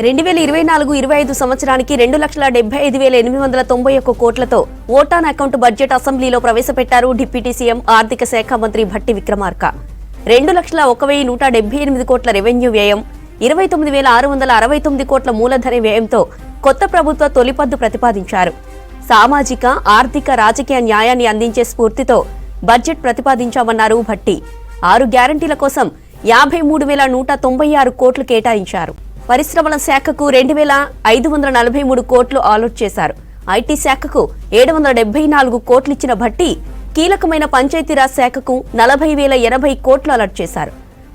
2024-25 సంవత్సరానికి 2,75,891 కోట్లతో vote on account budget అసెంబ్లీలో ప్రవేశపెట్టారు డిప్యూటీ సీఎం ఆర్థిక శాఖ మంత్రి భట్టి విక్రమార్క. 2,01,178 కోట్ల రెవెన్యూ వ్యయం, 29,669 కోట్ల మూలధన వ్యయంతో కొత్త ప్రభుత్వ తొలిపద్దు ప్రతిపాదించారు. సామాజిక, ఆర్థిక, రాజకీయ న్యాయాన్ని అందించే స్ఫూర్తితో బడ్జెట్ ప్రతిపాదించామన్నారు భట్టి. 6 గ్యారంటీల కోసం 53,196 కోట్లు కేటాయించారు. పరిశ్రమల శాఖకు 2,543 కోట్లు అలాట్ చేశారు. ఐటీ శాఖకు 774 కోట్లు ఇచ్చిన భట్టి కీలకమైన పంచాయతీరాజ్ శాఖకు 40,080 కోట్లు అలాట్ చేశారు.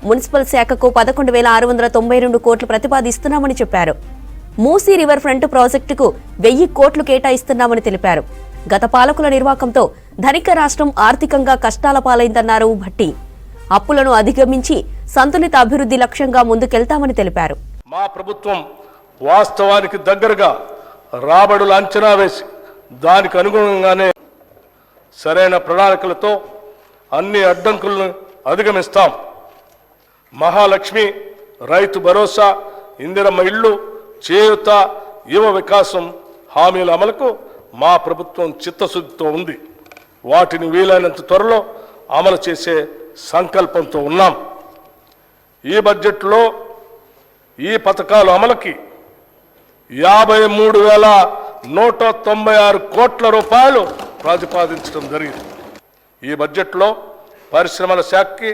మున్సిపల్ శాఖకు 11,692 కోట్లు ప్రతిపాదిస్తున్నామని చెప్పారు. మూసీ రివర్ ఫ్రంట్ ప్రాజెక్టుకు 1000 కోట్లు కేటాయిస్తున్నామని తెలిపారు. గత పాలకుల నిర్వాకంతో ధనిక రాష్ట్రం ఆర్థికంగా కష్టాల పాలైందన్నారు భట్టి. అప్పులను అధిగమించి సంతులిత అభివృద్ధి లక్ష్యంగా ముందుకెళ్తామని తెలిపారు. మా ప్రభుత్వం వాస్తవానికి దగ్గరగా రాబడులు అంచనా వేసి దానికి అనుగుణంగానే సరైన ప్రణాళికలతో అన్ని అడ్డంకులను అధిగమిస్తాం. మహాలక్ష్మి, రైతు భరోసా, ఇందిరమ్మ ఇళ్లు, చేయూత, యువ వికాసం హామీల అమలుకు మా ప్రభుత్వం చిత్తశుద్ధితో ఉంది. వాటిని వీలైనంత త్వరలో అమలు చేసే సంకల్పంతో ఉన్నాం. ఈ బడ్జెట్లో ఈ పథకాలు అమలుకి 53,196 కోట్ల రూపాయలు ప్రతిపాదించడం జరిగింది. ఈ బడ్జెట్లో పరిశ్రమల శాఖకి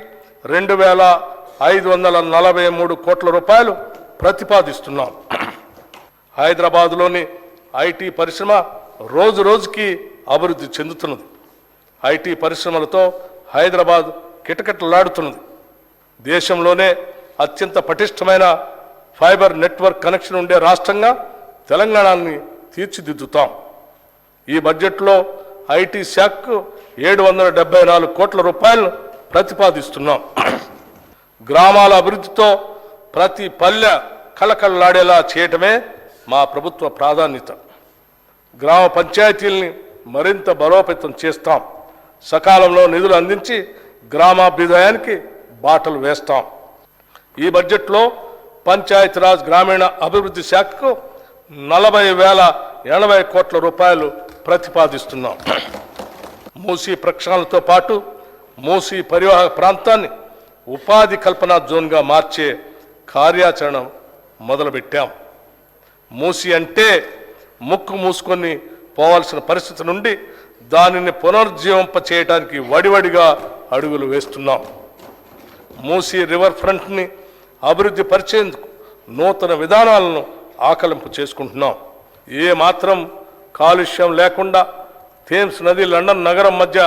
2,543 కోట్ల రూపాయలు ప్రతిపాదిస్తున్నాం. హైదరాబాద్లోని ఐటీ పరిశ్రమ రోజు రోజుకి అభివృద్ధి చెందుతున్నది. ఐటీ పరిశ్రమలతో హైదరాబాద్ కిటకిటలాడుతున్నది. దేశంలోనే అత్యంత పటిష్టమైన ఫైబర్ నెట్వర్క్ కనెక్షన్ ఉండే రాష్ట్రంగా తెలంగాణని తీర్చిదిద్దుతాం. ఈ బడ్జెట్లో ఐటీ శాఖకు 774 కోట్ల రూపాయలను ప్రతిపాదిస్తున్నాం. గ్రామాల అభివృద్ధితో ప్రతి పల్లె కళకళలాడేలా చేయటమే మా ప్రభుత్వ ప్రాధాన్యత. గ్రామ పంచాయతీల్ని మరింత బలోపేతం చేస్తాం. సకాలంలో నిధులు అందించి గ్రామాభ్యుదయానికి బాటలు వేస్తాం. ఈ బడ్జెట్లో పంచాయతీరాజ్ గ్రామీణ అభివృద్ధి శాఖకు 40,080 కోట్ల రూపాయలు ప్రతిపాదిస్తున్నాం. మూసీ ప్రక్షాళనతో పాటు మూసీ పరివాహక ప్రాంతాన్ని ఉపాధి కల్పనా జోన్గా మార్చే కార్యాచరణ మొదలుపెట్టాం. మూసీ అంటే ముక్కు మూసుకొని పోవాల్సిన పరిస్థితి నుండి దానిని పునరుజ్జీవింప చేయడానికి వడివడిగా అడుగులు వేస్తున్నాం. మూసీ రివర్ ఫ్రంట్ని అభివృద్ధి పరిచేందుకు నూతన విధానాలను ఆకలింపు చేసుకుంటున్నాం. ఏ మాత్రం కాలుష్యం లేకుండా థేమ్స్ నది లండన్ నగరం మధ్య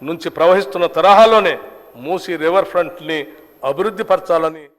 నుంచి ప్రవహిస్తున్న తరహాలోనే మూసీ రివర్ ఫ్రంట్ని అభివృద్ధి పరచాలని